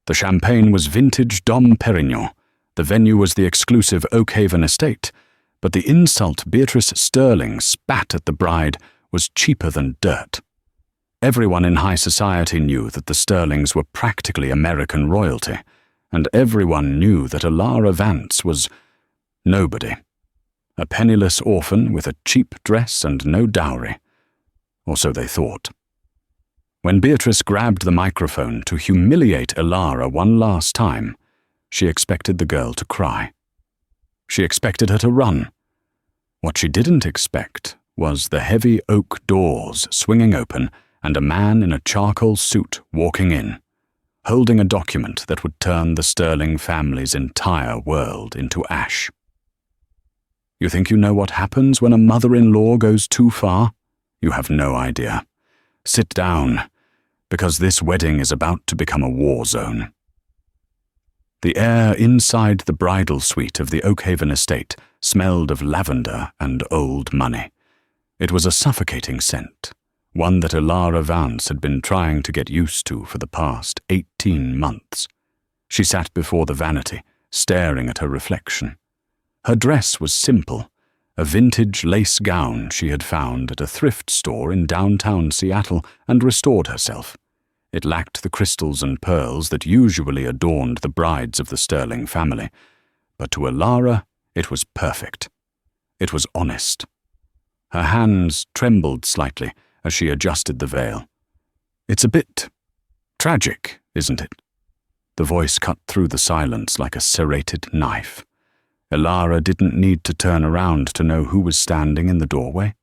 The champagne was vintage Dom Perignon. The venue was the exclusive Oakhaven estate, but the insult Beatrice Sterling spat at the bride was cheaper than dirt. Everyone in high society knew that the Sterlings were practically American royalty, and everyone knew that Alara Vance was nobody. A penniless orphan with a cheap dress and no dowry. Or so they thought. When Beatrice grabbed the microphone to humiliate Alara one last time, she expected the girl to cry. She expected her to run. What she didn't expect was the heavy oak doors swinging open and a man in a charcoal suit walking in, holding a document that would turn the Sterling family's entire world into ash. You think you know what happens when a mother-in-law goes too far? You have no idea. Sit down, because this wedding is about to become a war zone. The air inside the bridal suite of the Oakhaven estate smelled of lavender and old money. It was a suffocating scent, one that Alara Vance had been trying to get used to for the past 18 months. She sat before the vanity, staring at her reflection. Her dress was simple, a vintage lace gown she had found at a thrift store in downtown Seattle and restored herself. It lacked the crystals and pearls that usually adorned the brides of the Sterling family, but to Alara it was perfect. It was honest. Her hands trembled slightly as she adjusted the veil. It's a bit tragic, isn't it? The voice cut through the silence like a serrated knife. Alara didn't need to turn around to know who was standing in the doorway.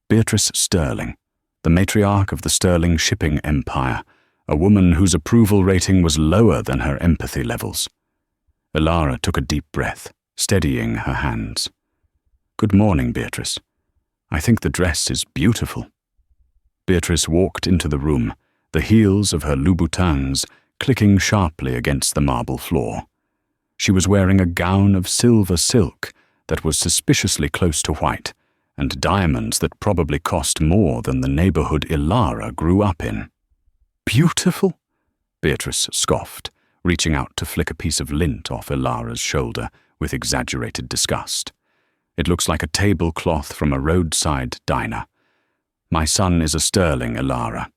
Beatrice Sterling, the matriarch of the Sterling shipping empire, a woman whose approval rating was lower than her empathy levels. Alara took a deep breath, steadying her hands. Good morning, Beatrice. I think the dress is beautiful. Beatrice walked into the room, the heels of her Louboutins clicking sharply against the marble floor. She was wearing a gown of silver silk that was suspiciously close to white, and diamonds that probably cost more than the neighborhood Alara grew up in. Beautiful? Beatrice scoffed, reaching out to flick a piece of lint off Alara's shoulder with exaggerated disgust. It looks like a tablecloth from a roadside diner. My son is a Sterling, Alara.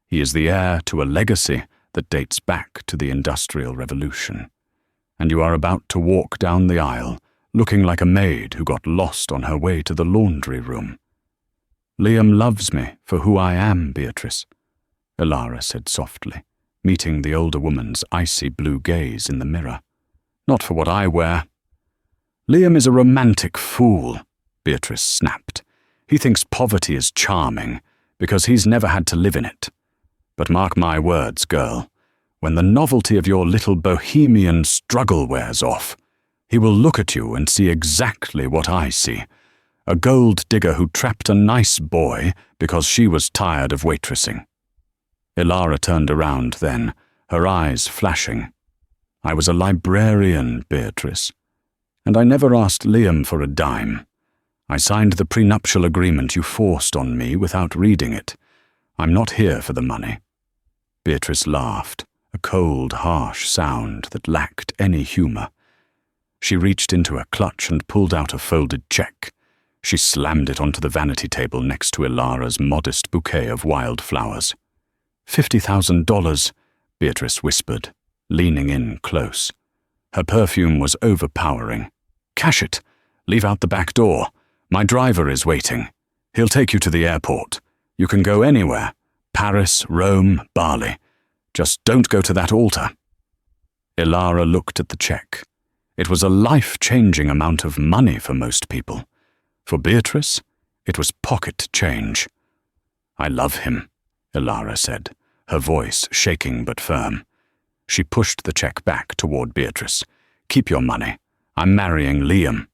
He is the heir to a legacy that dates back to the Industrial Revolution. And you are about to walk down the aisle, looking like a maid who got lost on her way to the laundry room. Liam loves me for who I am, Beatrice, Alara said softly, meeting the older woman's icy blue gaze in the mirror. Not for what I wear. Liam is a romantic fool, Beatrice snapped. He thinks poverty is charming because he's never had to live in it. But mark my words, girl, when the novelty of your little bohemian struggle wears off, he will look at you and see exactly what I see. A gold digger who trapped a nice boy because she was tired of waitressing. Alara turned around then, her eyes flashing. I was a librarian, Beatrice, and I never asked Liam for a dime. I signed the prenuptial agreement you forced on me without reading it. I'm not here for the money. Beatrice laughed, a cold, harsh sound that lacked any humor. She reached into her clutch and pulled out a folded check. She slammed it onto the vanity table next to Alara's modest bouquet of wildflowers. $50,000, Beatrice whispered, leaning in close. Her perfume was overpowering. Cash it. Leave out the back door. My driver is waiting. He'll take you to the airport. You can go anywhere. Paris, Rome, Bali. Just don't go to that altar. Alara looked at the check. It was a life-changing amount of money for most people. For Beatrice, it was pocket change. I love him, Alara said, her voice shaking but firm. She pushed the check back toward Beatrice. Keep your money. I'm marrying Liam.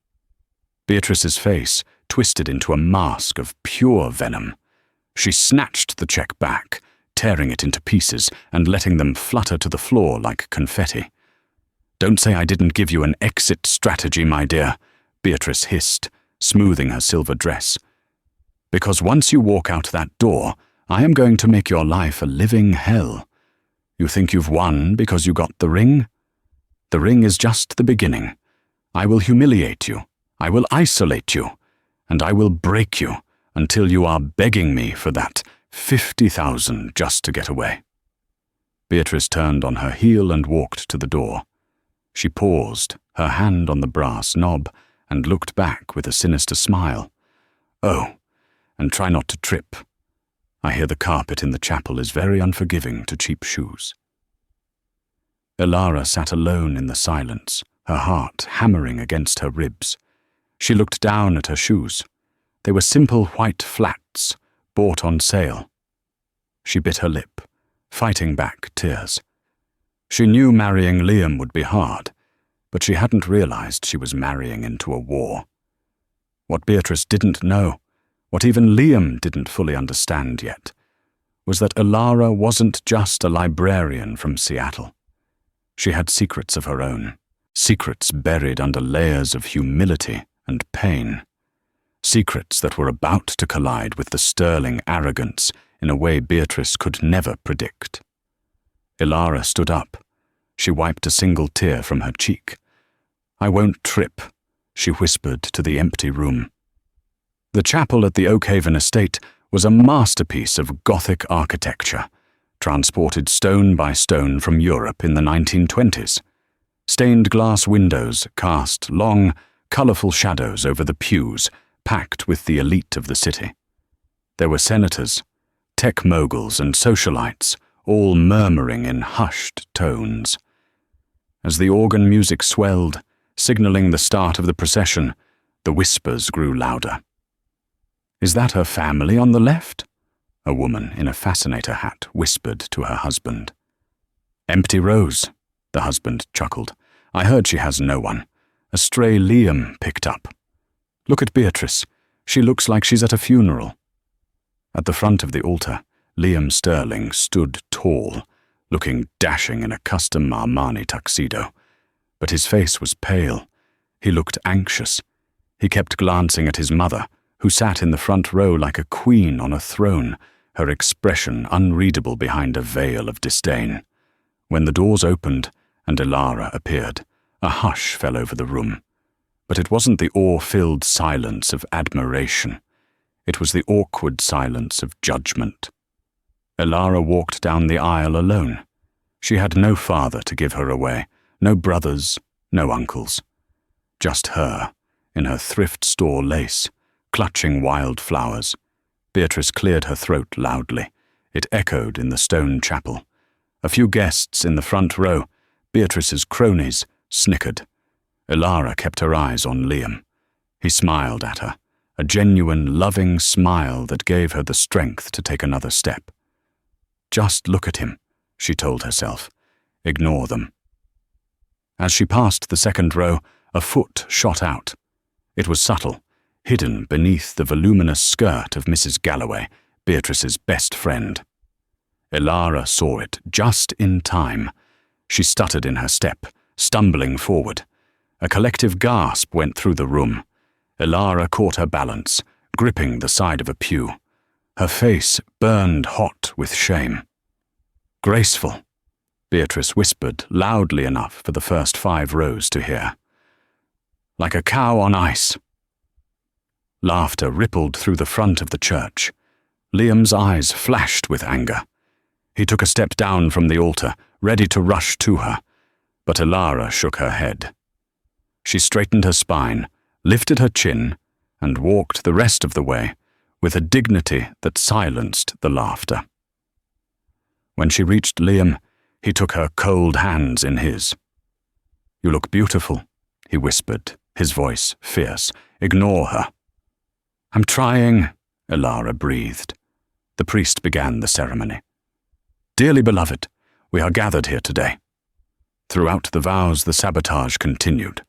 Beatrice's face twisted into a mask of pure venom. She snatched the check back, tearing it into pieces and letting them flutter to the floor like confetti. Don't say I didn't give you an exit strategy, my dear, Beatrice hissed, smoothing her silver dress. Because once you walk out that door, I am going to make your life a living hell. You think you've won because you got the ring? The ring is just the beginning. I will humiliate you, I will isolate you, and I will break you until you are begging me for that 50,000 just to get away." Beatrice turned on her heel and walked to the door. She paused, her hand on the brass knob, and looked back with a sinister smile. "Oh, and try not to trip. I hear the carpet in the chapel is very unforgiving to cheap shoes." Elara sat alone in the silence, her heart hammering against her ribs. She looked down at her shoes. They were simple white flats, bought on sale. She bit her lip, fighting back tears. She knew marrying Liam would be hard, but she hadn't realized she was marrying into a war. What Beatrice didn't know, what even Liam didn't fully understand yet, was that Elara wasn't just a librarian from Seattle. She had secrets of her own, secrets buried under layers of humility and pain. Secrets that were about to collide with the sterling arrogance in a way Beatrice could never predict. Elara stood up. She wiped a single tear from her cheek. "I won't trip," she whispered to the empty room. The chapel at the Oakhaven estate was a masterpiece of Gothic architecture, transported stone by stone from Europe in the 1920s. Stained glass windows cast long, colourful shadows over the pews, packed with the elite of the city. There were senators, tech moguls and socialites, all murmuring in hushed tones. As the organ music swelled, signalling the start of the procession, the whispers grew louder. "Is that her family on the left?" a woman in a fascinator hat whispered to her husband. "Empty rows," the husband chuckled. "I heard she has no one. A stray Liam picked up. Look at Beatrice. She looks like she's at a funeral." At the front of the altar, Liam Sterling stood tall, looking dashing in a custom Armani tuxedo. But his face was pale. He looked anxious. He kept glancing at his mother, who sat in the front row like a queen on a throne, her expression unreadable behind a veil of disdain. When the doors opened and Elara appeared, a hush fell over the room. But it wasn't the awe-filled silence of admiration. It was the awkward silence of judgment. Elara walked down the aisle alone. She had no father to give her away, no brothers, no uncles. Just her, in her thrift store lace, clutching wildflowers. Beatrice cleared her throat loudly. It echoed in the stone chapel. A few guests in the front row, Beatrice's cronies, snickered. Elara kept her eyes on Liam. He smiled at her, a genuine, loving smile that gave her the strength to take another step. "Just look at him," she told herself. "Ignore them." As she passed the second row, a foot shot out. It was subtle, hidden beneath the voluminous skirt of Mrs. Galloway, Beatrice's best friend. Elara saw it just in time. She stuttered in her step, stumbling forward. A collective gasp went through the room. Elara caught her balance, gripping the side of a pew. Her face burned hot with shame. "Graceful," Beatrice whispered loudly enough for the first 5 rows to hear. "Like a cow on ice." Laughter rippled through the front of the church. Liam's eyes flashed with anger. He took a step down from the altar, ready to rush to her, but Elara shook her head. She straightened her spine, lifted her chin, and walked the rest of the way with a dignity that silenced the laughter. When she reached Liam, he took her cold hands in his. "You look beautiful," he whispered, his voice fierce. "Ignore her." "I'm trying," Elara breathed. The priest began the ceremony. "Dearly beloved, we are gathered here today." Throughout the vows, the sabotage continued.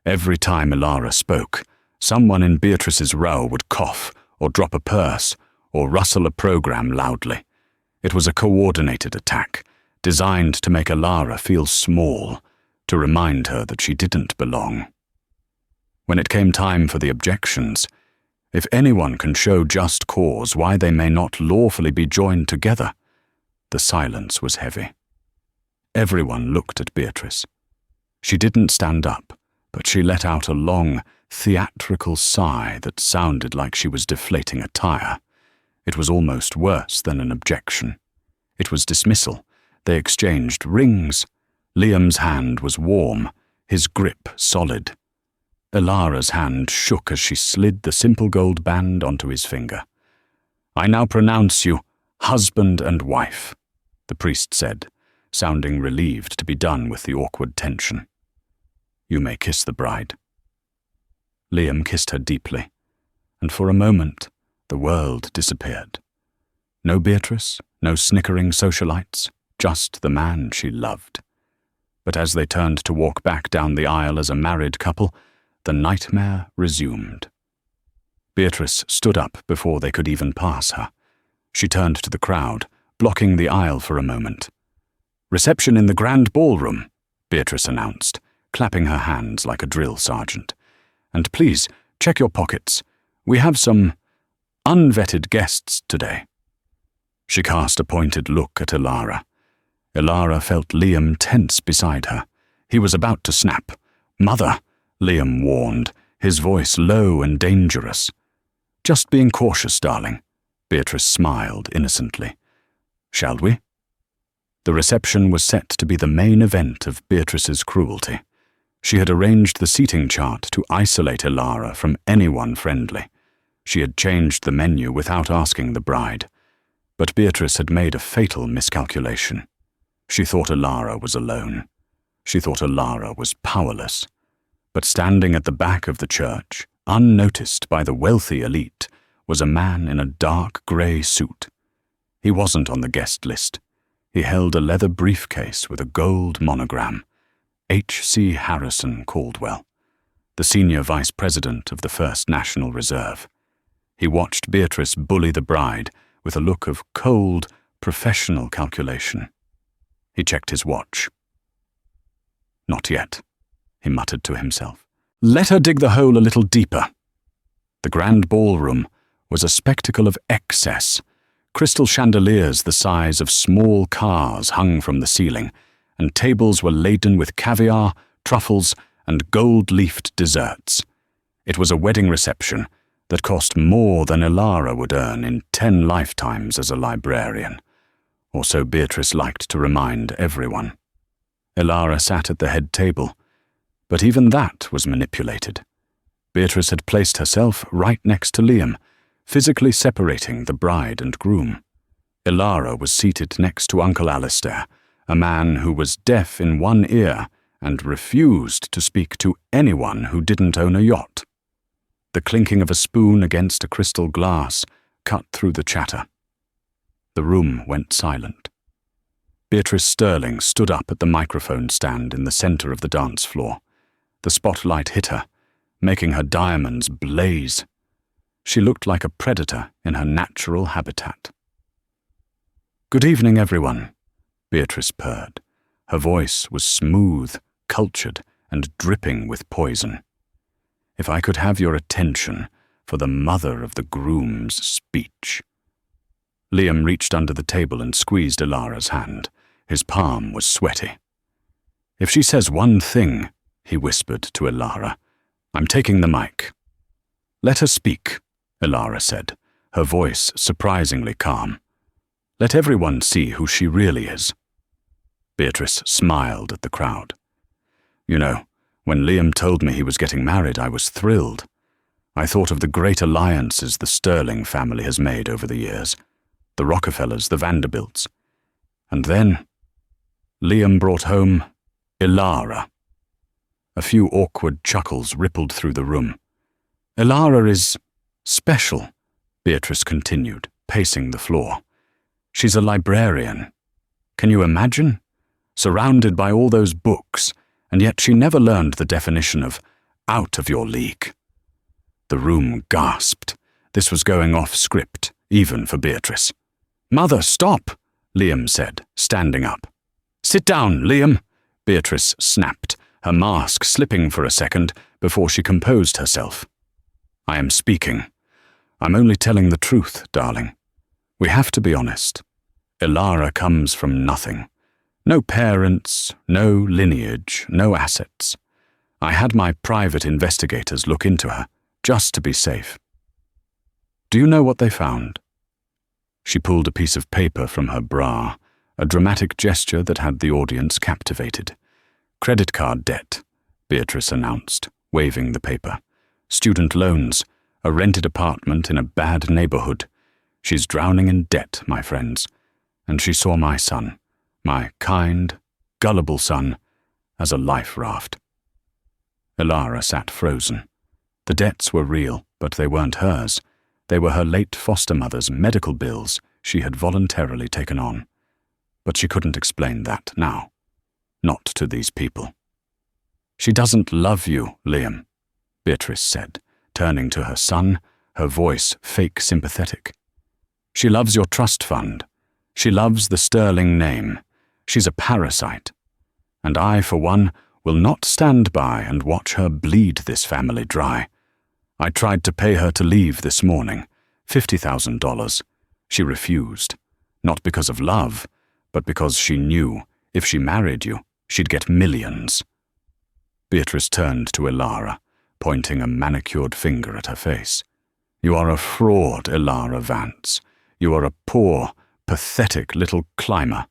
Every time Elara spoke, someone in Beatrice's row would cough, or drop a purse, or rustle a program loudly. It was a coordinated attack, designed to make Elara feel small, to remind her that she didn't belong. When it came time for the objections, if anyone can show just cause why they may not lawfully be joined together, the silence was heavy. Everyone looked at Beatrice. She didn't stand up, but she let out a long, theatrical sigh that sounded like she was deflating a tire. It was almost worse than an objection. It was dismissal. They exchanged rings. Liam's hand was warm, his grip solid. Ilara's hand shook as she slid the simple gold band onto his finger. "I now pronounce you husband and wife," the priest said, sounding relieved to be done with the awkward tension. "You may kiss the bride." Liam kissed her deeply, and for a moment the world disappeared. No Beatrice, no snickering socialites, just the man she loved. But as they turned to walk back down the aisle as a married couple, the nightmare resumed. Beatrice stood up before they could even pass her. She turned to the crowd, blocking the aisle for a moment. "Reception in the grand ballroom," Beatrice announced, clapping her hands like a drill sergeant. "And please, check your pockets. We have some unvetted guests today." She cast a pointed look at Ilara. Ilara felt Liam tense beside her. He was about to snap. "Mother," Liam warned, his voice low and dangerous. "Just being cautious, darling." Beatrice smiled innocently. "Shall we?" The reception was set to be the main event of Beatrice's cruelty. She had arranged the seating chart to isolate Ilara from anyone friendly. She had changed the menu without asking the bride. But Beatrice had made a fatal miscalculation. She thought Ilara was alone. She thought Ilara was powerless. But standing at the back of the church, unnoticed by the wealthy elite, was a man in a dark grey suit. He wasn't on the guest list. He held a leather briefcase with a gold monogram. H.C. Harrison Caldwell, the senior vice president of the First National Reserve. He watched Beatrice bully the bride with a look of cold, professional calculation. He checked his watch. "Not yet," he muttered to himself. "Let her dig the hole a little deeper." The grand ballroom was a spectacle of excess. Crystal chandeliers the size of small cars hung from the ceiling, and tables were laden with caviar, truffles, and gold-leafed desserts. It was a wedding reception that cost more than Ilara would earn in 10 lifetimes as a librarian, or so Beatrice liked to remind everyone. Ilara sat at the head table, but even that was manipulated. Beatrice had placed herself right next to Liam, physically separating the bride and groom. Ilara was seated next to Uncle Alistair, a man who was deaf in one ear and refused to speak to anyone who didn't own a yacht. The clinking of a spoon against a crystal glass cut through the chatter. The room went silent. Beatrice Sterling stood up at the microphone stand in the center of the dance floor. The spotlight hit her, making her diamonds blaze. She looked like a predator in her natural habitat. "Good evening, everyone," Beatrice purred. Her voice was smooth, cultured, and dripping with poison. "If I could have your attention for the mother of the groom's speech." Liam reached under the table and squeezed Ilara's hand. His palm was sweaty. "If she says one thing," he whispered to Ilara, "I'm taking the mic." "Let her speak," Ilara said, her voice surprisingly calm. "Let everyone see who she really is." Beatrice smiled at the crowd. "You know, when Liam told me he was getting married, I was thrilled. I thought of the great alliances the Sterling family has made over the years, the Rockefellers, the Vanderbilts. And then Liam brought home Ilara." A few awkward chuckles rippled through the room. "Ilara is special," Beatrice continued, pacing the floor. "She's a librarian. Can you imagine? Surrounded by all those books, and yet she never learned the definition of out of your league." The room gasped. This was going off script, even for Beatrice. "Mother, stop," Liam said, standing up. "Sit down, Liam," Beatrice snapped, her mask slipping for a second before she composed herself. "I am speaking. I'm only telling the truth, darling. We have to be honest. Ilara comes from nothing. No parents, no lineage, no assets. I had my private investigators look into her, just to be safe. Do you know what they found? She pulled a piece of paper from her bra, a dramatic gesture that had the audience captivated. Credit card debt, Beatrice announced, waving the paper. Student loans, a rented apartment in a bad neighborhood. She's drowning in debt, my friends. And she saw my son, my kind, gullible son, as a life raft. Elara sat frozen. The debts were real, but they weren't hers. They were her late foster mother's medical bills she had voluntarily taken on. But she couldn't explain that now. Not to these people. She doesn't love you, Liam, Beatrice said, turning to her son, her voice fake sympathetic. She loves your trust fund. She loves the sterling name. She's a parasite. And I, for one, will not stand by and watch her bleed this family dry. I tried to pay her to leave this morning, $50,000. She refused, not because of love, but because she knew if she married you, she'd get millions. Beatrice turned to Elara, pointing a manicured finger at her face. You are a fraud, Elara Vance. You are a poor, pathetic little climber,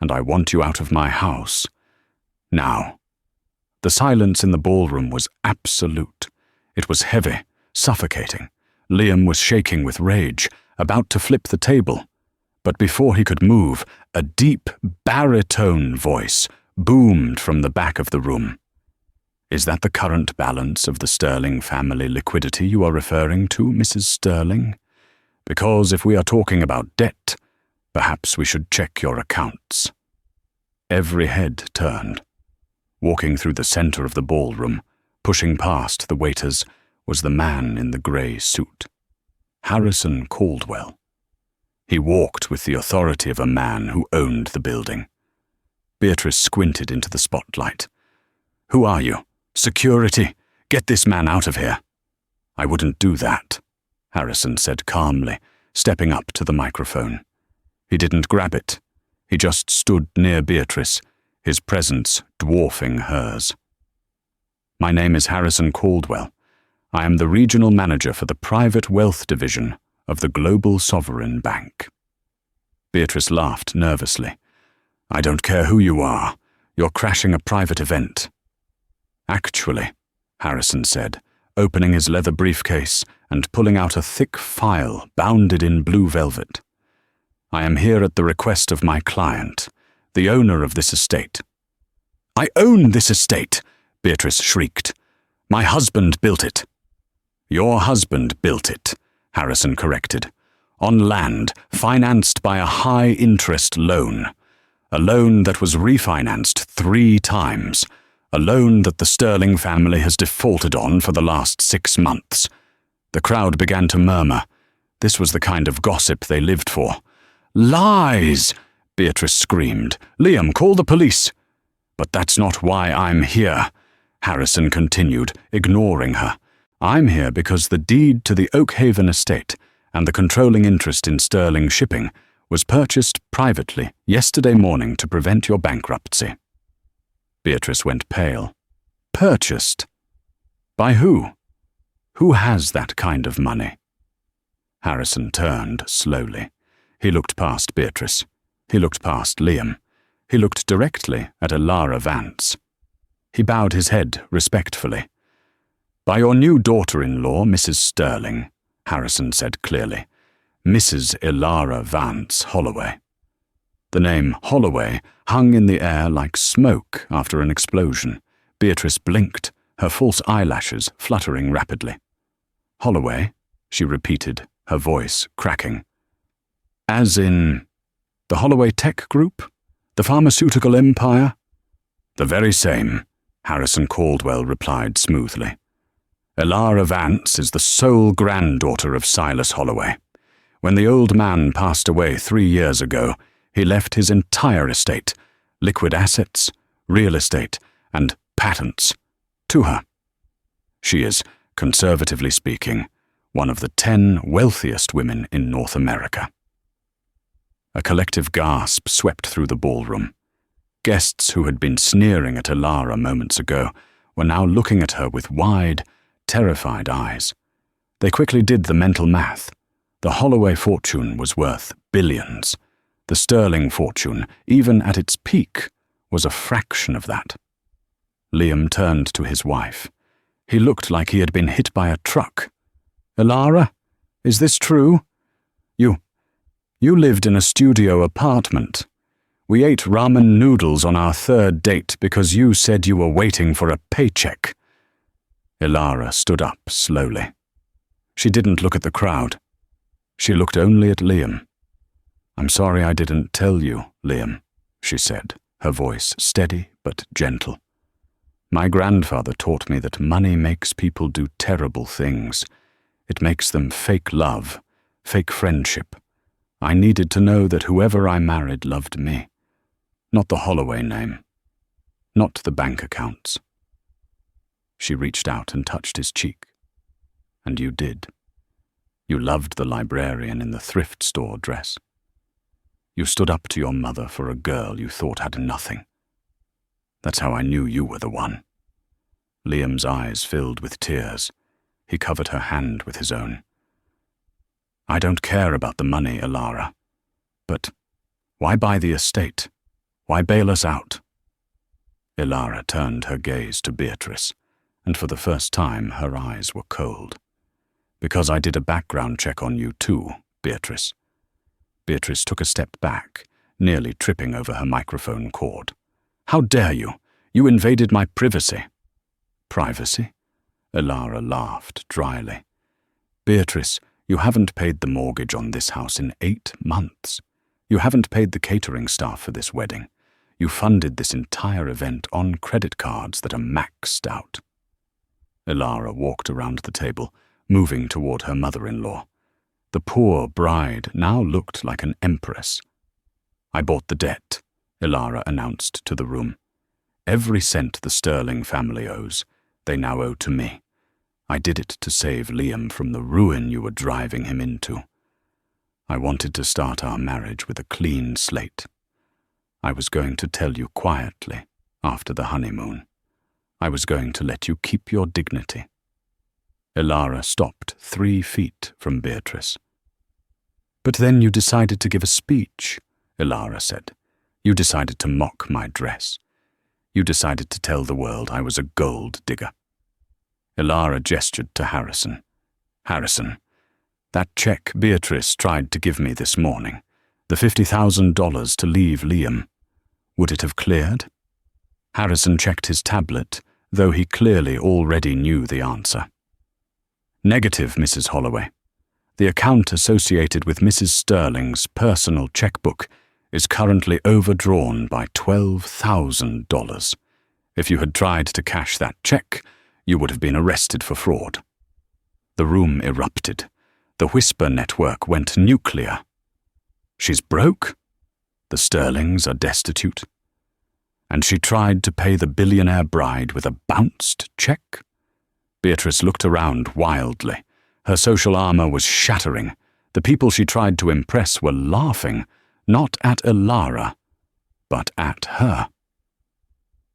and I want you out of my house. Now. The silence in the ballroom was absolute. It was heavy, suffocating. Liam was shaking with rage, about to flip the table. But before he could move, a deep, baritone voice boomed from the back of the room. Is that the current balance of the Sterling family liquidity you are referring to, Mrs. Sterling? Because if we are talking about debt, perhaps we should check your accounts. Every head turned. Walking through the center of the ballroom, pushing past the waiters, was the man in the grey suit. Harrison Caldwell. He walked with the authority of a man who owned the building. Beatrice squinted into the spotlight. Who are you? Security? Get this man out of here. I wouldn't do that, Harrison said calmly, stepping up to the microphone. He didn't grab it. He just stood near Beatrice, his presence dwarfing hers. My name is Harrison Caldwell. I am the regional manager for the private wealth division of the Global Sovereign Bank. Beatrice laughed nervously. I don't care who you are. You're crashing a private event. Actually, Harrison said, opening his leather briefcase and pulling out a thick file bounded in blue velvet. I am here at the request of my client, the owner of this estate. I own this estate, Beatrice shrieked. My husband built it. Your husband built it, Harrison corrected. On land, financed by a high-interest loan. A loan that was refinanced 3 times. A loan that the Sterling family has defaulted on for the last 6 months. The crowd began to murmur. This was the kind of gossip they lived for. Lies! Beatrice screamed. Liam, call the police. But that's not why I'm here, Harrison continued, ignoring her. I'm here because the deed to the Oakhaven estate and the controlling interest in Sterling Shipping was purchased privately yesterday morning to prevent your bankruptcy. Beatrice went pale. Purchased? By who? Who has that kind of money? Harrison turned slowly. He looked past Beatrice. He looked past Liam. He looked directly at Elara Vance. He bowed his head respectfully. By your new daughter-in-law, Mrs. Sterling, Harrison said clearly. Mrs. Elara Vance Holloway. The name Holloway hung in the air like smoke after an explosion. Beatrice blinked, her false eyelashes fluttering rapidly. Holloway, she repeated, her voice cracking. As in the Holloway Tech Group? The pharmaceutical empire? The very same, Harrison Caldwell replied smoothly. Elara Vance is the sole granddaughter of Silas Holloway. When the old man passed away 3 years ago, he left his entire estate, liquid assets, real estate, and patents, to her. She is, conservatively speaking, one of the 10 wealthiest women in North America. A collective gasp swept through the ballroom. Guests who had been sneering at Ilara moments ago were now looking at her with wide, terrified eyes. They quickly did the mental math. The Holloway fortune was worth billions. The Sterling fortune, even at its peak, was a fraction of that. Liam turned to his wife. He looked like he had been hit by a truck. "Ilara, is this true? You lived in a studio apartment. We ate ramen noodles on our third date because you said you were waiting for a paycheck." Ilara stood up slowly. She didn't look at the crowd. She looked only at Liam. "I'm sorry I didn't tell you, Liam," she said, her voice steady but gentle. "My grandfather taught me that money makes people do terrible things. It makes them fake love, fake friendship. I needed to know that whoever I married loved me. Not the Holloway name. Not the bank accounts." She reached out and touched his cheek. "And you did. You loved the librarian in the thrift store dress. You stood up to your mother for a girl you thought had nothing. That's how I knew you were the one." Liam's eyes filled with tears. He covered her hand with his own. "I don't care about the money, Ilara. But why buy the estate? Why bail us out?" Ilara turned her gaze to Beatrice, and for the first time her eyes were cold. "Because I did a background check on you too, Beatrice." Beatrice took a step back, nearly tripping over her microphone cord. "How dare you? You invaded my privacy." "Privacy?" Ilara laughed dryly. "Beatrice, you haven't paid the mortgage on this house in 8 months. You haven't paid the catering staff for this wedding. You funded this entire event on credit cards that are maxed out." Ilara walked around the table, moving toward her mother-in-law. The poor bride now looked like an empress. "I bought the debt," Ilara announced to the room. "Every cent the Sterling family owes, they now owe to me. I did it to save Liam from the ruin you were driving him into. I wanted to start our marriage with a clean slate. I was going to tell you quietly after the honeymoon. I was going to let you keep your dignity." Ilara stopped 3 feet from Beatrice. "But then you decided to give a speech," Ilara said. "You decided to mock my dress. You decided to tell the world I was a gold digger." Ilara gestured to Harrison. "Harrison, that check Beatrice tried to give me this morning, the $50,000 to leave Liam, would it have cleared?" Harrison checked his tablet, though he clearly already knew the answer. "Negative, Mrs. Holloway. The account associated with Mrs. Sterling's personal checkbook is currently overdrawn by $12,000. If you had tried to cash that check, you would have been arrested for fraud." The room erupted. The whisper network went nuclear. "She's broke? The Sterlings are destitute? And she tried to pay the billionaire bride with a bounced check?" Beatrice looked around wildly. Her social armor was shattering. The people she tried to impress were laughing, not at Ilara, but at her.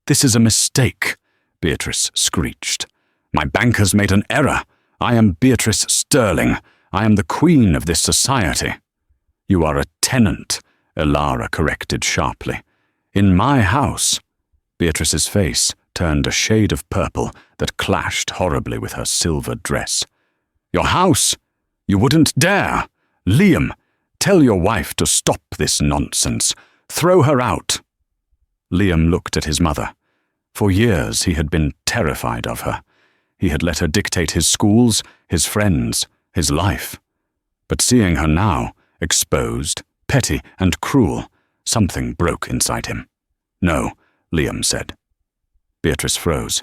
"This is a mistake," Beatrice screeched. "My bankers made an error. I am Beatrice Sterling. I am the queen of this society." "You are a tenant," Ilara corrected sharply. "In my house." Beatrice's face turned a shade of purple that clashed horribly with her silver dress. "Your house? You wouldn't dare! Liam, tell your wife to stop this nonsense. Throw her out." Liam looked at his mother. For years he had been terrified of her. He had let her dictate his schools, his friends, his life. But seeing her now, exposed, petty, and cruel, something broke inside him. "No," Liam said. Beatrice froze.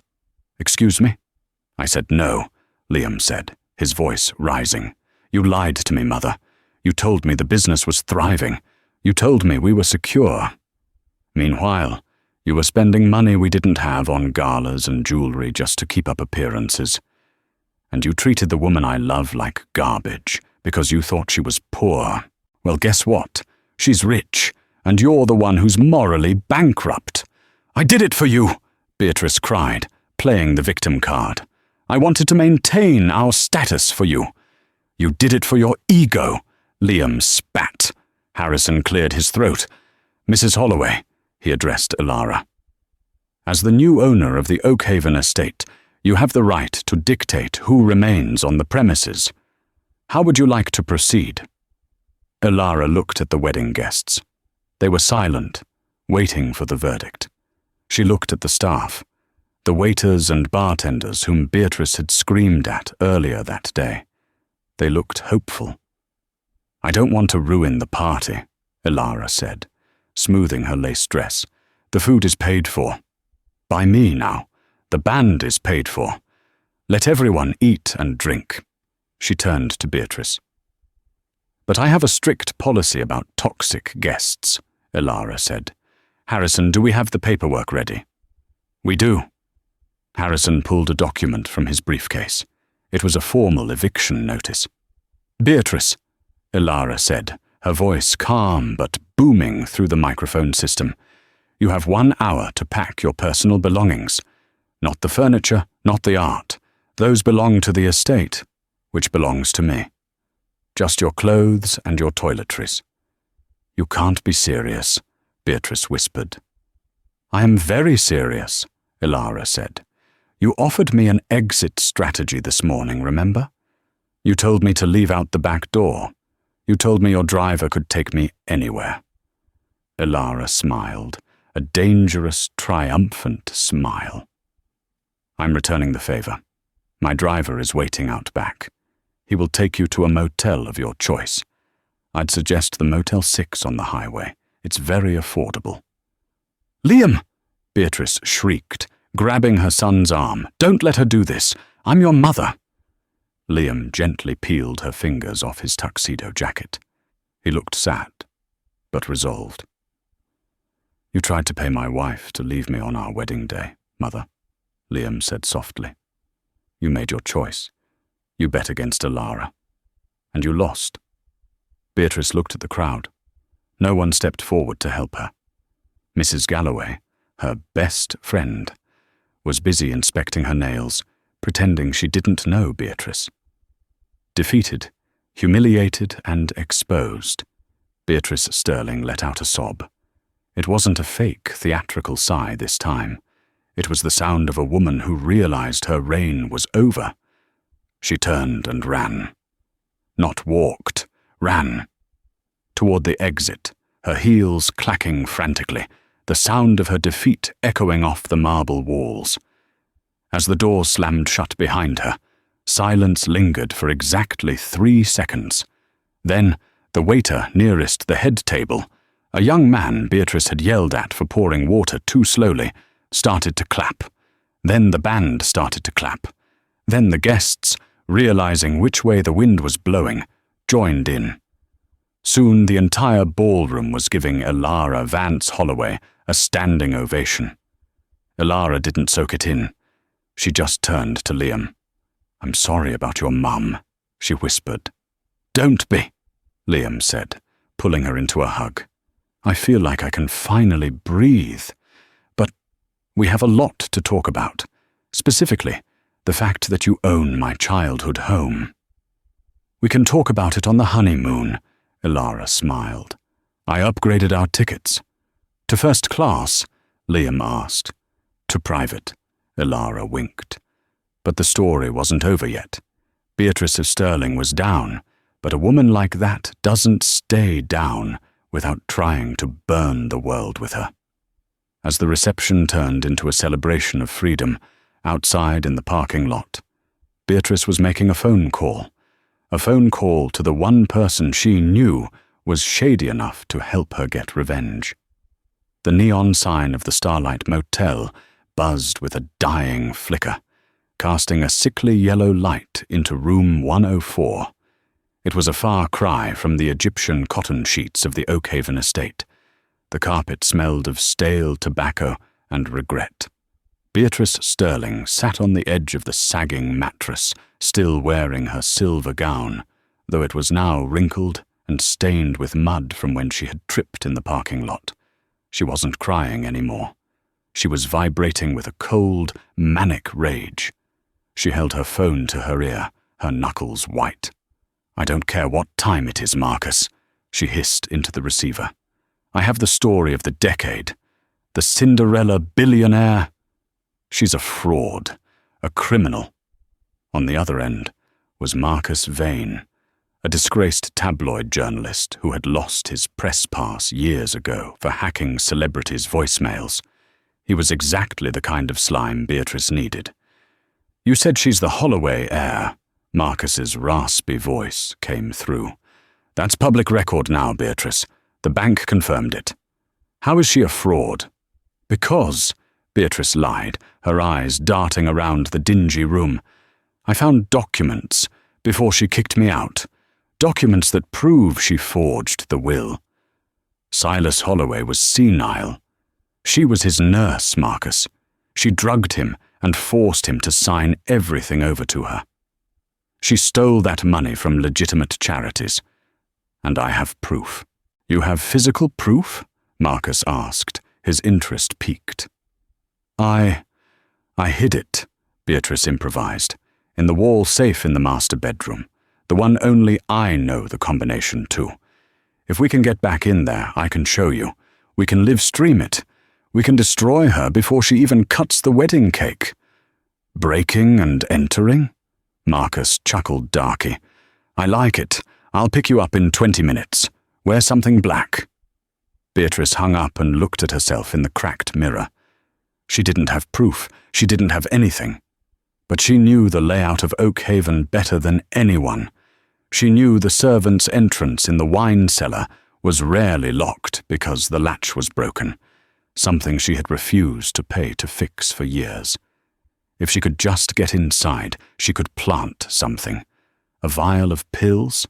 "Excuse me?" "I said no," Liam said, his voice rising. "You lied to me, Mother. You told me the business was thriving. You told me we were secure. Meanwhile, you were spending money we didn't have on galas and jewelry just to keep up appearances. And you treated the woman I love like garbage because you thought she was poor. Well, guess what? She's rich, and you're the one who's morally bankrupt. I did it for you, Beatrice cried, playing the victim card. I wanted to maintain our status for you. You did it for your ego, Liam spat. Harrison cleared his throat. Mrs. Holloway, he addressed Elara. As the new owner of the Oakhaven estate, you have the right to dictate who remains on the premises. How would you like to proceed? Elara looked at the wedding guests. They were silent, waiting for the verdict. She looked at the staff, the waiters and bartenders whom Beatrice had screamed at earlier that day. They looked hopeful. I don't want to ruin the party, Elara said, smoothing her lace dress. The food is paid for. By me now. The band is paid for. Let everyone eat and drink. She turned to Beatrice. But I have a strict policy about toxic guests, Elara said. Harrison, do we have the paperwork ready? We do. Harrison pulled a document from his briefcase. It was a formal eviction notice. Beatrice, Elara said, her voice calm but booming through the microphone system. You have 1 hour to pack your personal belongings. Not the furniture, not the art. Those belong to the estate, which belongs to me. Just your clothes and your toiletries. You can't be serious, Beatrice whispered. I am very serious, Elara said. You offered me an exit strategy this morning, remember? You told me to leave out the back door. You told me your driver could take me anywhere. Elara smiled, a dangerous, triumphant smile. I'm returning the favor. My driver is waiting out back. He will take you to a motel of your choice. I'd suggest the Motel 6 on the highway. It's very affordable. Liam! Beatrice shrieked, grabbing her son's arm. Don't let her do this. I'm your mother. Liam gently peeled her fingers off his tuxedo jacket. He looked sad, but resolved. You tried to pay my wife to leave me on our wedding day, Mother, Liam said softly. You made your choice. You bet against Elara. And you lost. Beatrice looked at the crowd. No one stepped forward to help her. Mrs. Galloway, her best friend, was busy inspecting her nails, pretending she didn't know Beatrice. Defeated, humiliated and exposed, Beatrice Sterling let out a sob. It wasn't a fake, theatrical sigh this time. It was the sound of a woman who realized her reign was over. She turned and ran. Not walked, ran. Toward the exit, her heels clacking frantically, the sound of her defeat echoing off the marble walls. As the door slammed shut behind her, silence lingered for exactly 3 seconds. Then, the waiter nearest the head table, a young man Beatrice had yelled at for pouring water too slowly, started to clap. Then the band started to clap. Then the guests, realizing which way the wind was blowing, joined in. Soon the entire ballroom was giving Elara Vance Holloway a standing ovation. Elara didn't soak it in. She just turned to Liam. I'm sorry about your mum, she whispered. Don't be, Liam said, pulling her into a hug. I feel like I can finally breathe. But we have a lot to talk about. Specifically, the fact that you own my childhood home. We can talk about it on the honeymoon, Elara smiled. I upgraded our tickets. To first class, Liam asked. To private, Elara winked. But the story wasn't over yet. Beatrice of Sterling was down, but a woman like that doesn't stay down without trying to burn the world with her. As the reception turned into a celebration of freedom, outside in the parking lot, Beatrice was making a phone call to the one person she knew was shady enough to help her get revenge. The neon sign of the Starlight Motel buzzed with a dying flicker, casting a sickly yellow light into room 104. It was a far cry from the Egyptian cotton sheets of the Oakhaven estate. The carpet smelled of stale tobacco and regret. Beatrice Sterling sat on the edge of the sagging mattress, still wearing her silver gown, though it was now wrinkled and stained with mud from when she had tripped in the parking lot. She wasn't crying anymore. She was vibrating with a cold, manic rage. She held her phone to her ear, her knuckles white. "I don't care what time it is, Marcus," she hissed into the receiver. "I have the story of the decade. The Cinderella billionaire. She's a fraud, a criminal." On the other end was Marcus Vane, a disgraced tabloid journalist who had lost his press pass years ago for hacking celebrities' voicemails. He was exactly the kind of slime Beatrice needed. "You said she's the Holloway heir." Marcus's raspy voice came through. "That's public record now, Beatrice. The bank confirmed it." "How is she a fraud?" "Because," Beatrice lied, her eyes darting around the dingy room, "I found documents before she kicked me out. Documents that prove she forged the will. Silas Holloway was senile. She was his nurse, Marcus. She drugged him and forced him to sign everything over to her. She stole that money from legitimate charities. And I have proof." "You have physical proof?" Marcus asked, his interest piqued. I hid it," Beatrice improvised, "in the wall safe in the master bedroom, the one only I know the combination to. If we can get back in there, I can show you. We can live stream it. We can destroy her before she even cuts the wedding cake." "Breaking and entering?" Marcus chuckled darky. "I like it. I'll pick you up in 20 minutes. Wear something black." Beatrice hung up and looked at herself in the cracked mirror. She didn't have proof. She didn't have anything. But she knew the layout of Oak Haven better than anyone. She knew the servant's entrance in the wine cellar was rarely locked because the latch was broken, something she had refused to pay to fix for years. If she could just get inside, she could plant something. A vial of pills?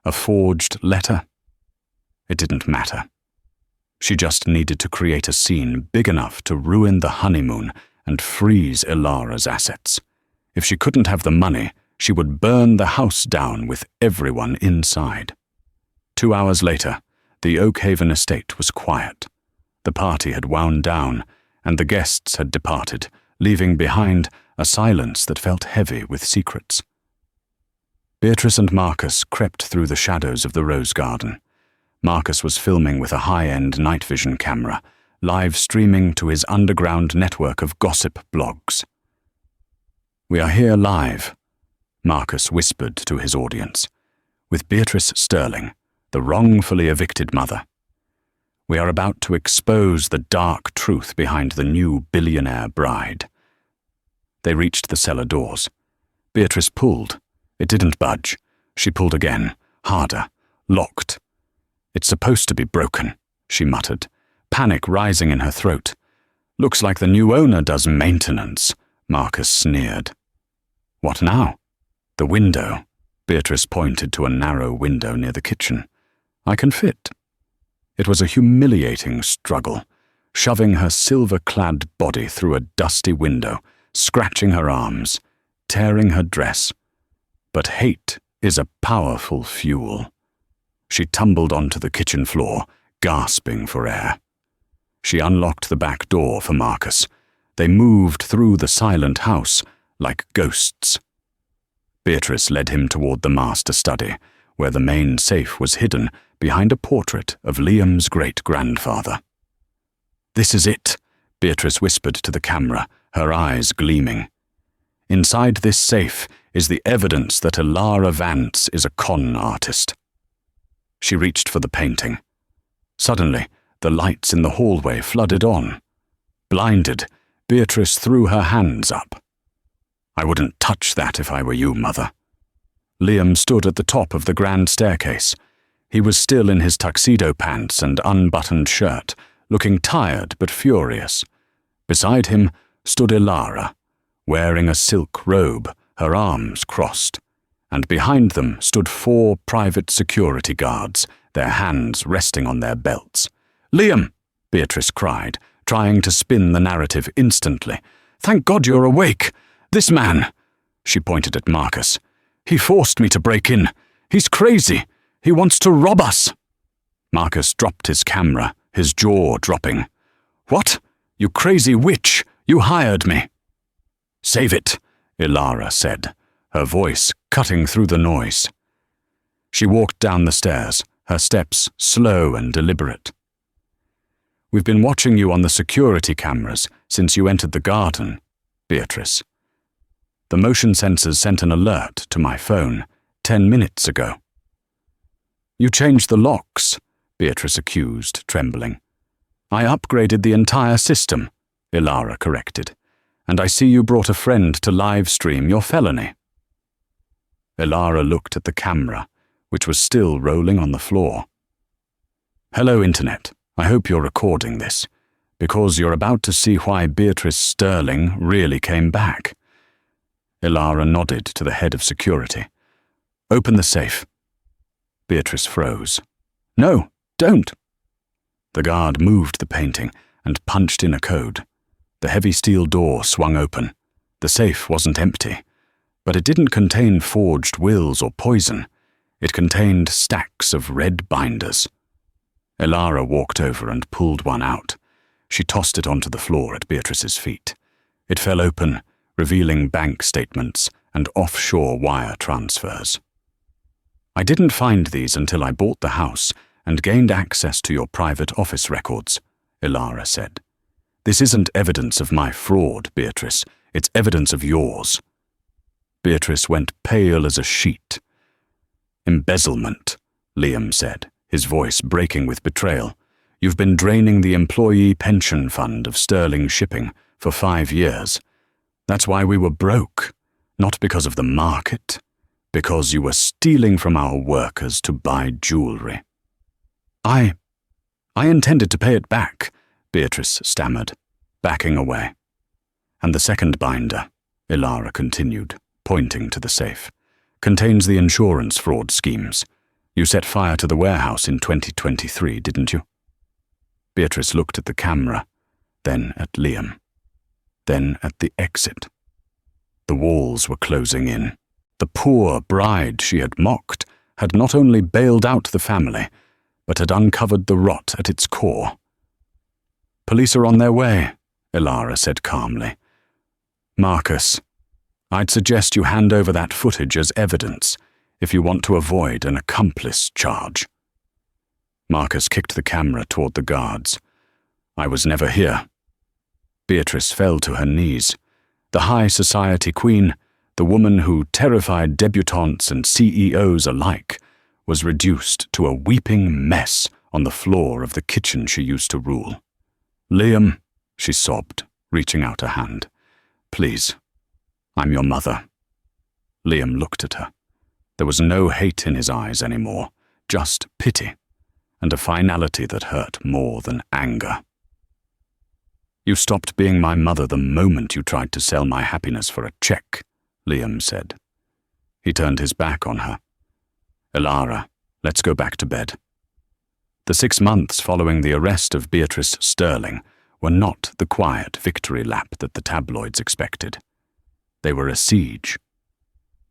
A forged letter? It didn't matter. She just needed to create a scene big enough to ruin the honeymoon and freeze Ilara's assets. If she couldn't have the money, she would burn the house down with everyone inside. 2 hours later, the Oak Haven estate was quiet. The party had wound down, and the guests had departed, leaving behind a silence that felt heavy with secrets. Beatrice and Marcus crept through the shadows of the rose garden. Marcus was filming with a high-end night vision camera, live streaming to his underground network of gossip blogs. "We are here live," Marcus whispered to his audience, "with Beatrice Sterling, the wrongfully evicted mother. We are about to expose the dark truth behind the new billionaire bride." They reached the cellar doors. Beatrice pulled. It didn't budge. She pulled again, harder, locked. "It's supposed to be broken," she muttered, panic rising in her throat. "Looks like the new owner does maintenance," Marcus sneered. "What now?" "The window." Beatrice pointed to a narrow window near the kitchen. "I can fit." It was a humiliating struggle, shoving her silver-clad body through a dusty window, scratching her arms, tearing her dress. But hate is a powerful fuel. She tumbled onto the kitchen floor, gasping for air. She unlocked the back door for Marcus. They moved through the silent house like ghosts. Beatrice led him toward the master study, where the main safe was hidden behind a portrait of Liam's great-grandfather. "This is it," Beatrice whispered to the camera, her eyes gleaming. "Inside this safe is the evidence that Ilara Vance is a con artist." She reached for the painting. Suddenly, the lights in the hallway flooded on. Blinded, Beatrice threw her hands up. "I wouldn't touch that if I were you, Mother." Liam stood at the top of the grand staircase. He was still in his tuxedo pants and unbuttoned shirt, looking tired but furious. Beside him stood Ilara, wearing a silk robe, her arms crossed, and behind them stood 4 private security guards, their hands resting on their belts. "Liam!" Beatrice cried, trying to spin the narrative instantly. "Thank God you're awake! This man," she pointed at Marcus, "he forced me to break in. He's crazy. He wants to rob us!" Marcus dropped his camera, his jaw dropping. "What? You crazy witch! You hired me!" "Save it," Ilara said, her voice cutting through the noise. She walked down the stairs, her steps slow and deliberate. "We've been watching you on the security cameras since you entered the garden, Beatrice. The motion sensors sent an alert to my phone 10 minutes ago." "You changed the locks," Beatrice accused, trembling. "I upgraded the entire system," Ilara corrected. "And I see you brought a friend to live stream your felony." Ilara looked at the camera, which was still rolling on the floor. "Hello, Internet. I hope you're recording this, because you're about to see why Beatrice Sterling really came back." Ilara nodded to the head of security. "Open the safe." Beatrice froze. "No, don't." The guard moved the painting and punched in a code. The heavy steel door swung open. The safe wasn't empty, but it didn't contain forged wills or poison. It contained stacks of red binders. Ilara walked over and pulled one out. She tossed it onto the floor at Beatrice's feet. It fell open, revealing bank statements and offshore wire transfers. "I didn't find these until I bought the house and gained access to your private office records," Ilara said. "This isn't evidence of my fraud, Beatrice. It's evidence of yours." Beatrice went pale as a sheet. "Embezzlement," Liam said, his voice breaking with betrayal. "You've been draining the employee pension fund of Sterling Shipping for 5 years. That's why we were broke, not because of the market, because you were stealing from our workers to buy jewelry." I intended to pay it back," Beatrice stammered, backing away. "And the second binder," Ilara continued, pointing to the safe, "contains the insurance fraud schemes. You set fire to the warehouse in 2023, didn't you?" Beatrice looked at the camera, then at Liam, then at the exit. The walls were closing in. The poor bride she had mocked had not only bailed out the family, but had uncovered the rot at its core. "Police are on their way," Ilara said calmly. "Marcus, I'd suggest you hand over that footage as evidence if you want to avoid an accomplice charge." Marcus kicked the camera toward the guards. "I was never here." Beatrice fell to her knees. The high society queen, the woman who terrified debutantes and CEOs alike, was reduced to a weeping mess on the floor of the kitchen she used to rule. "Liam," she sobbed, reaching out a hand. "Please, I'm your mother." Liam looked at her. There was no hate in his eyes anymore, just pity, and a finality that hurt more than anger. "You stopped being my mother the moment you tried to sell my happiness for a check," Liam said. He turned his back on her. "Ilara, let's go back to bed." The 6 months following the arrest of Beatrice Sterling were not the quiet victory lap that the tabloids expected. They were a siege.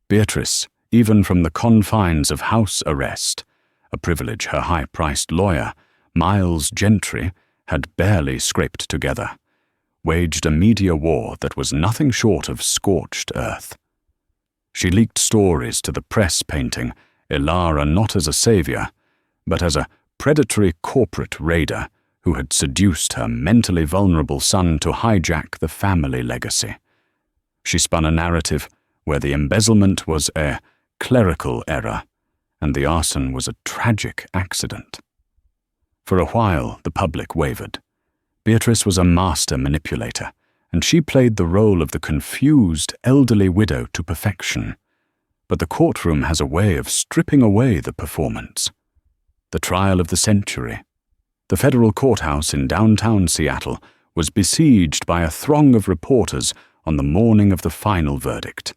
Beatrice, even from the confines of house arrest, a privilege her high-priced lawyer, Miles Gentry, had barely scraped together, waged a media war that was nothing short of scorched earth. She leaked stories to the press painting Ilara not as a savior, but as a predatory corporate raider who had seduced her mentally vulnerable son to hijack the family legacy. She spun a narrative where the embezzlement was a clerical error and the arson was a tragic accident. For a while, the public wavered. Beatrice was a master manipulator, and she played the role of the confused, elderly widow to perfection. But the courtroom has a way of stripping away the performance. The trial of the century. The federal courthouse in downtown Seattle was besieged by a throng of reporters on the morning of the final verdict.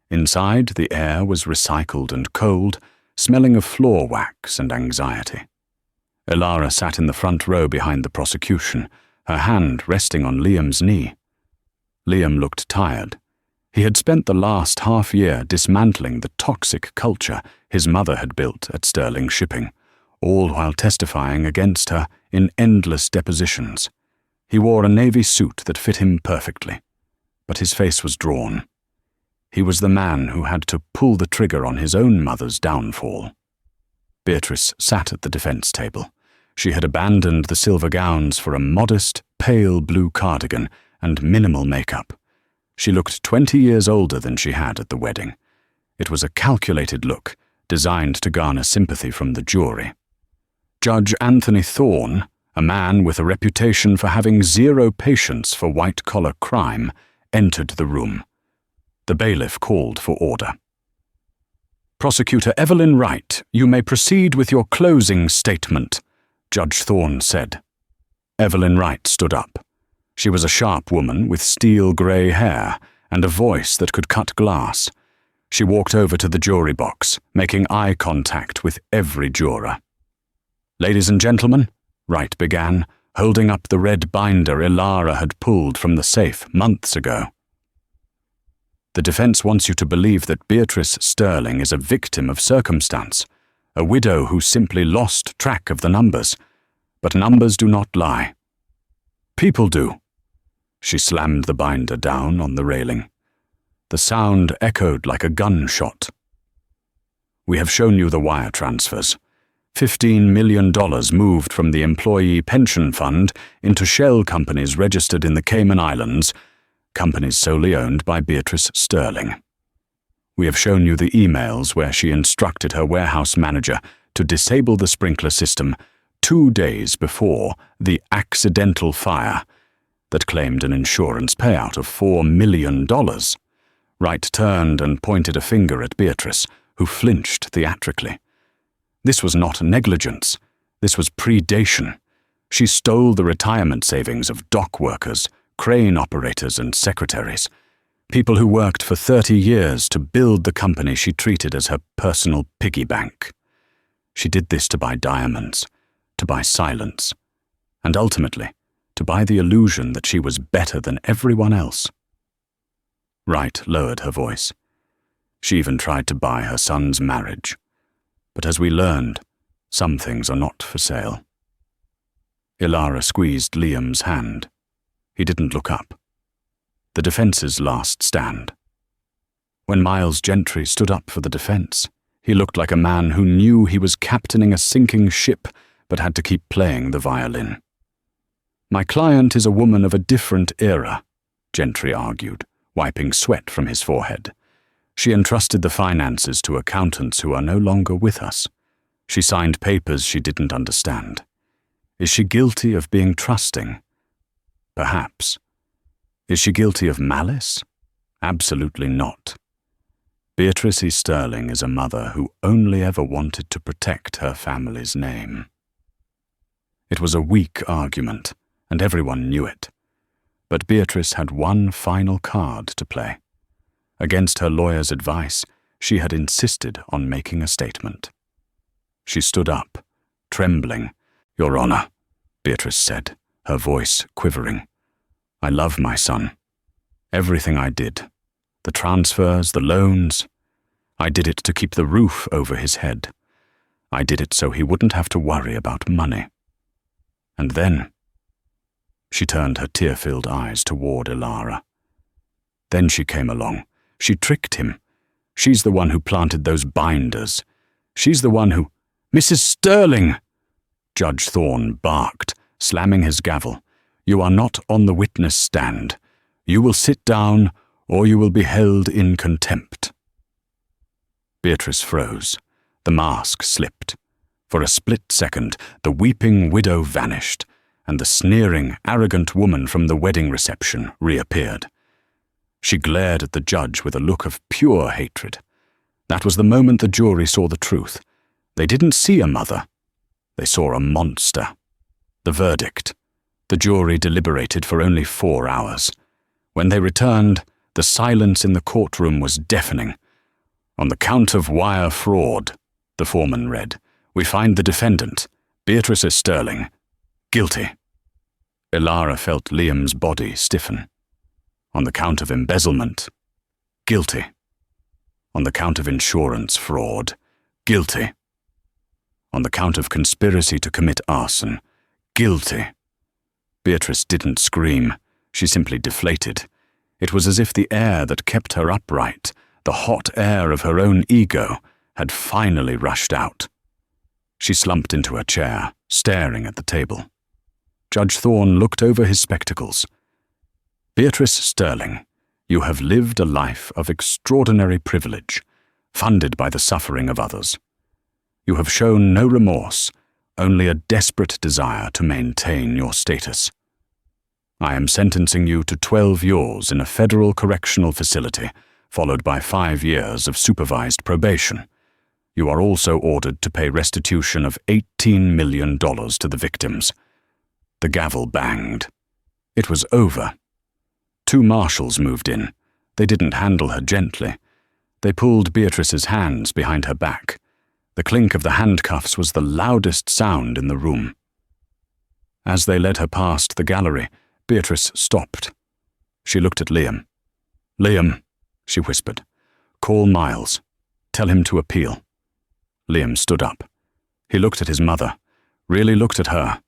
Inside, the air was recycled and cold, smelling of floor wax and anxiety. Ilara sat in the front row behind the prosecution, her hand resting on Liam's knee. Liam looked tired. He had spent the last half-year dismantling the toxic culture his mother had built at Sterling Shipping, all while testifying against her in endless depositions. He wore a navy suit that fit him perfectly, but his face was drawn. He was the man who had to pull the trigger on his own mother's downfall. Beatrice sat at the defense table. She had abandoned the silver gowns for a modest, pale blue cardigan and minimal makeup. She looked 20 years older than she had at the wedding. It was a calculated look, designed to garner sympathy from the jury. Judge Anthony Thorne, a man with a reputation for having zero patience for white-collar crime, entered the room. The bailiff called for order. "Prosecutor Evelyn Wright, you may proceed with your closing statement," Judge Thorne said. Evelyn Wright stood up. She was a sharp woman with steel-grey hair and a voice that could cut glass. She walked over to the jury box, making eye contact with every juror. "Ladies and gentlemen," Wright began, holding up the red binder Ilara had pulled from the safe months ago. "The defense wants you to believe that Beatrice Sterling is a victim of circumstance, a widow who simply lost track of the numbers. But numbers do not lie. People do." She slammed the binder down on the railing. The sound echoed like a gunshot. "We have shown you the wire transfers. $15 million moved from the employee pension fund into shell companies registered in the Cayman Islands, companies solely owned by Beatrice Sterling. We have shown you the emails where she instructed her warehouse manager to disable the sprinkler system 2 days before the accidental fire that claimed an insurance payout of $4 million. Wright turned and pointed a finger at Beatrice, who flinched theatrically. This was not negligence. This was predation. She stole the retirement savings of dock workers, crane operators, and secretaries, people who worked for 30 years to build the company she treated as her personal piggy bank. She did this to buy diamonds, to buy silence, and ultimately, to buy the illusion that she was better than everyone else. Wright lowered her voice. She even tried to buy her son's marriage. But as we learned, some things are not for sale. Ilara squeezed Liam's hand. He didn't look up. The defense's last stand. When Miles Gentry stood up for the defense, he looked like a man who knew he was captaining a sinking ship but had to keep playing the violin. "My client is a woman of a different era," Gentry argued, wiping sweat from his forehead. "She entrusted the finances to accountants who are no longer with us. She signed papers she didn't understand. Is she guilty of being trusting? Perhaps. Is she guilty of malice? Absolutely not. Beatrice E. Sterling is a mother who only ever wanted to protect her family's name." It was a weak argument, and everyone knew it. But Beatrice had one final card to play. Against her lawyer's advice, she had insisted on making a statement. She stood up, trembling. "Your Honor," Beatrice said, her voice quivering. "I love my son. Everything I did, the transfers, the loans, I did it to keep the roof over his head. I did it so he wouldn't have to worry about money. And then," she turned her tear-filled eyes toward Ilara. "Then she came along. She tricked him. She's the one who planted those binders. She's the one who—" "Mrs. Sterling!" Judge Thorne barked, slamming his gavel. "You are not on the witness stand. You will sit down, or you will be held in contempt." Beatrice froze. The mask slipped. For a split second, the weeping widow vanished, and the sneering, arrogant woman from the wedding reception reappeared. She glared at the judge with a look of pure hatred. That was the moment the jury saw the truth. They didn't see a mother. They saw a monster. The verdict. The jury deliberated for only 4 hours. When they returned, the silence in the courtroom was deafening. "On the count of wire fraud," the foreman read, "we find the defendant, Beatrice Sterling, guilty." Ilara felt Liam's body stiffen. "On the count of embezzlement," guilty. On the count of insurance fraud, guilty. On the count of conspiracy to commit arson, guilty. Beatrice didn't scream. She simply deflated. It was as if the air that kept her upright, the hot air of her own ego, had finally rushed out. She slumped into her chair, staring at the table. Judge Thorne looked over his spectacles. Beatrice Sterling, you have lived a life of extraordinary privilege, funded by the suffering of others. You have shown no remorse, only a desperate desire to maintain your status. I am sentencing you to 12 years in a federal correctional facility, followed by 5 years of supervised probation. You are also ordered to pay restitution of $18 million to the victims. The gavel banged. It was over. 2 marshals moved in. They didn't handle her gently. They pulled Beatrice's hands behind her back. The clink of the handcuffs was the loudest sound in the room. As they led her past the gallery, Beatrice stopped. She looked at Liam. "Liam," she whispered, "call Miles. Tell him to appeal." Liam stood up. He looked at his mother, really looked at her,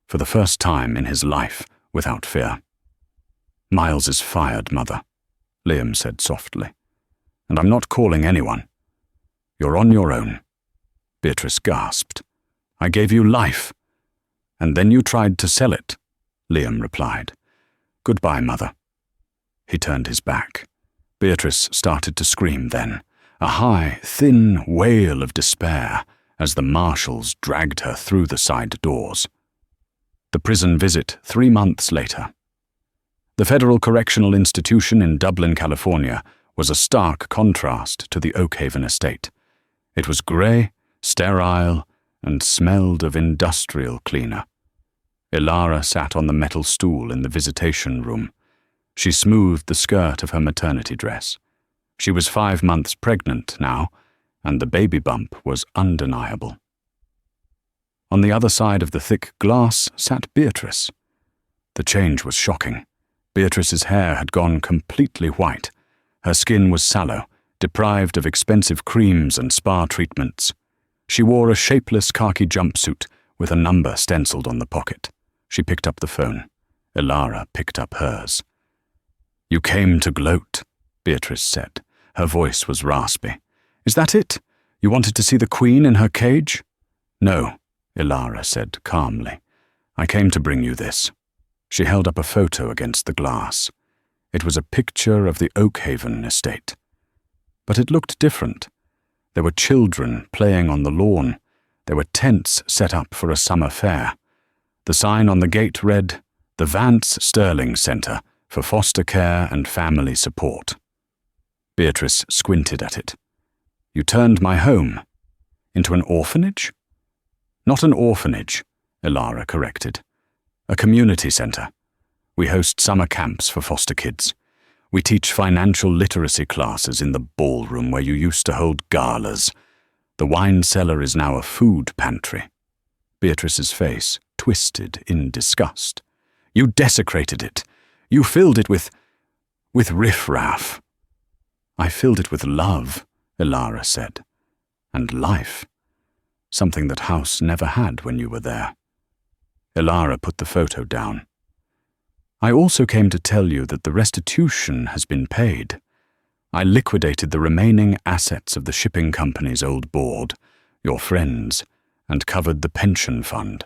for the first time in his life, without fear. "Miles is fired, Mother," Liam said softly. "And I'm not calling anyone. You're on your own." Beatrice gasped. "I gave you life. And then you tried to sell it," Liam replied. "Goodbye, Mother." He turned his back. Beatrice started to scream then, a high, thin wail of despair as the marshals dragged her through the side doors. The prison visit 3 months later. The Federal Correctional Institution in Dublin, California, was a stark contrast to the Oakhaven estate. It was grey, sterile, and smelled of industrial cleaner. Ilara sat on the metal stool in the visitation room. She smoothed the skirt of her maternity dress. She was 5 months pregnant now, and the baby bump was undeniable. On the other side of the thick glass sat Beatrice. The change was shocking. Beatrice's hair had gone completely white. Her skin was sallow, deprived of expensive creams and spa treatments. She wore a shapeless khaki jumpsuit with a number stenciled on the pocket. She picked up the phone. Ilara picked up hers. "You came to gloat," Beatrice said. Her voice was raspy. "Is that it? You wanted to see the Queen in her cage?" "No," Ilara said calmly. "I came to bring you this." She held up a photo against the glass. It was a picture of the Oakhaven estate. But it looked different. There were children playing on the lawn. There were tents set up for a summer fair. The sign on the gate read, "The Vance Sterling Center for Foster Care and Family Support." Beatrice squinted at it. "You turned my home into an orphanage?" "Not an orphanage," Ilara corrected. "A community center. We host summer camps for foster kids. We teach financial literacy classes in the ballroom where you used to hold galas. The wine cellar is now a food pantry." Beatrice's face twisted in disgust. "You desecrated it. You filled it with riffraff." "I filled it with love," Ilara said. "And life. Something that house never had when you were there." Ilara put the photo down. "I also came to tell you that the restitution has been paid. I liquidated the remaining assets of the shipping company's old board, your friends, and covered the pension fund.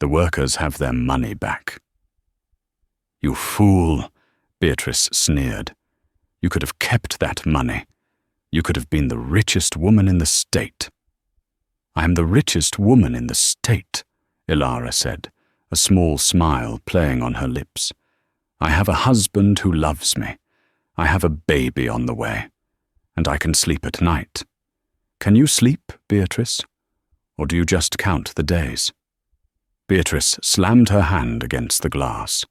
The workers have their money back." "You fool," Beatrice sneered. "You could have kept that money. You could have been the richest woman in the state." "I am the richest woman in the state," Ilara said, a small smile playing on her lips. "I have a husband who loves me. I have a baby on the way. And I can sleep at night. Can you sleep, Beatrice? Or do you just count the days?" Beatrice slammed her hand against the glass.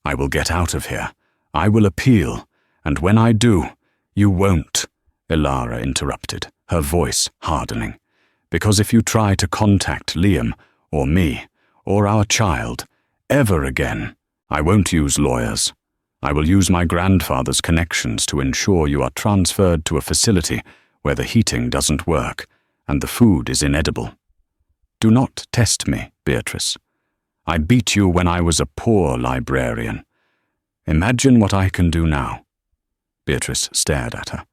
"I will get out of here. I will appeal. And when I do, you won't," Ilara interrupted, her voice hardening. "Because if you try to contact Liam, or me, or our child, ever again, I won't use lawyers. I will use my grandfather's connections to ensure you are transferred to a facility where the heating doesn't work and the food is inedible. Do not test me, Beatrice. I beat you when I was a poor librarian. Imagine what I can do now." Beatrice stared at her.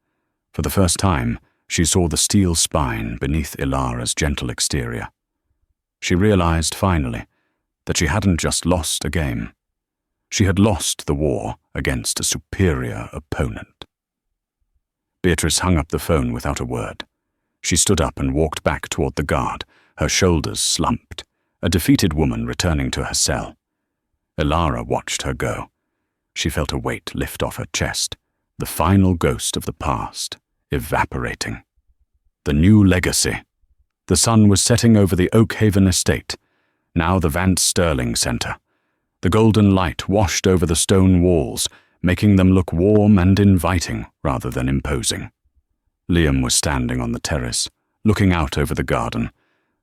For the first time, she saw the steel spine beneath Ilara's gentle exterior. She realized, finally, that she hadn't just lost a game. She had lost the war against a superior opponent. Beatrice hung up the phone without a word. She stood up and walked back toward the guard, her shoulders slumped, a defeated woman returning to her cell. Ilara watched her go. She felt a weight lift off her chest, the final ghost of the past, evaporating. The new legacy. The sun was setting over the Oakhaven estate, now the Vance Sterling Center. The golden light washed over the stone walls, making them look warm and inviting rather than imposing. Liam was standing on the terrace, looking out over the garden.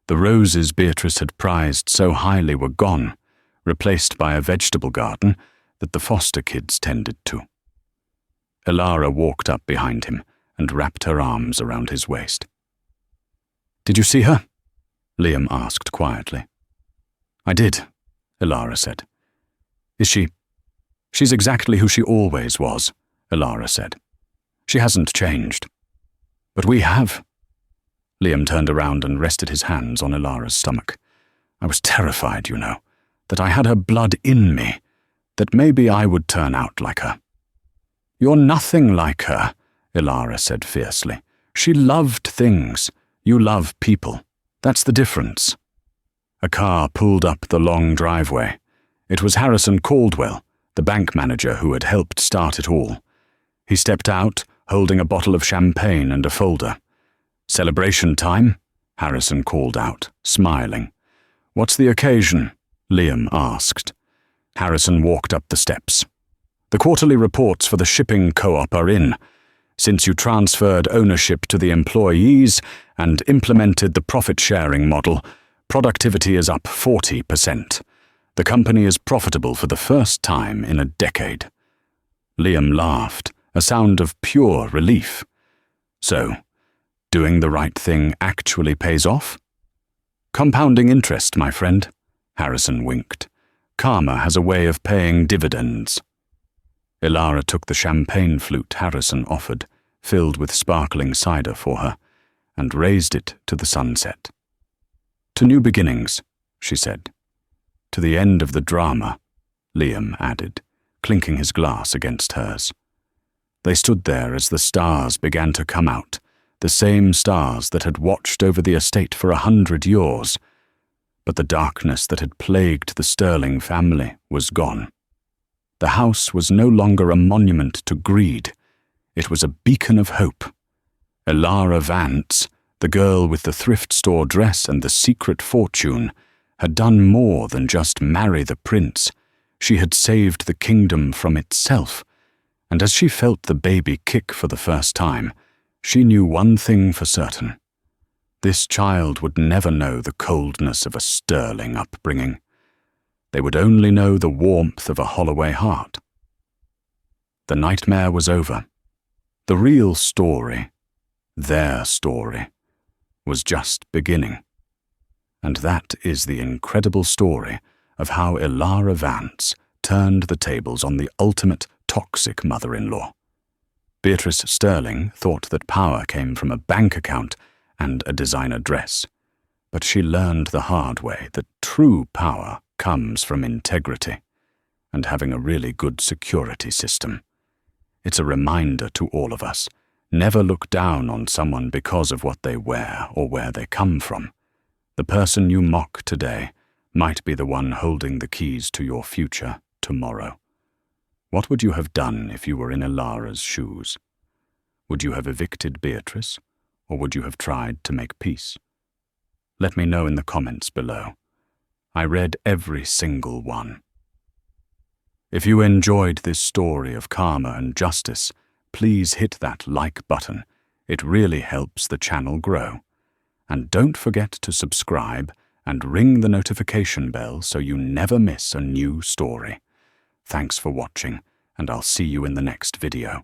The roses Beatrice had prized so highly were gone, replaced by a vegetable garden that the foster kids tended to. Ilara walked up behind him and wrapped her arms around his waist. "Did you see her?" Liam asked quietly. "I did," Ilara said. "Is she?" "She's exactly who she always was," Ilara said. "She hasn't changed." "But we have." Liam turned around and rested his hands on Ilara's stomach. "I was terrified, you know, that I had her blood in me, that maybe I would turn out like her." "You're nothing like her," Ilara said fiercely. "She loved things. You love people. That's the difference." A car pulled up the long driveway. It was Harrison Caldwell, the bank manager who had helped start it all. He stepped out, holding a bottle of champagne and a folder. "Celebration time?" Harrison called out, smiling. "What's the occasion?" Liam asked. Harrison walked up the steps. "The quarterly reports for the shipping co-op are in. Since you transferred ownership to the employees and implemented the profit-sharing model, productivity is up 40%. The company is profitable for the first time in a decade." Liam laughed, a sound of pure relief. "So, doing the right thing actually pays off?" "Compounding interest, my friend," Harrison winked. "Karma has a way of paying dividends." Ilara took the champagne flute Harrison offered, filled with sparkling cider for her, and raised it to the sunset. "To new beginnings," she said. "To the end of the drama," Liam added, clinking his glass against hers. They stood there as the stars began to come out, the same stars that had watched over the estate for 100 years. But the darkness that had plagued the Sterling family was gone. The house was no longer a monument to greed. It was a beacon of hope. Ilara Vance, the girl with the thrift store dress and the secret fortune, had done more than just marry the prince. She had saved the kingdom from itself. And as she felt the baby kick for the first time, she knew one thing for certain. This child would never know the coldness of a Sterling upbringing. They would only know the warmth of a Holloway heart. The nightmare was over. The real story, their story, was just beginning. And that is the incredible story of how Ilara Vance turned the tables on the ultimate toxic mother-in-law. Beatrice Sterling thought that power came from a bank account and a designer dress, but she learned the hard way that true power comes from integrity and having a really good security system. It's a reminder to all of us, never look down on someone because of what they wear or where they come from. The person you mock today might be the one holding the keys to your future tomorrow. What would you have done if you were in Ilara's shoes? Would you have evicted Beatrice, or would you have tried to make peace? Let me know in the comments below. I read every single one. If you enjoyed this story of karma and justice, please hit that like button. It really helps the channel grow. And don't forget to subscribe and ring the notification bell so you never miss a new story. Thanks for watching, and I'll see you in the next video.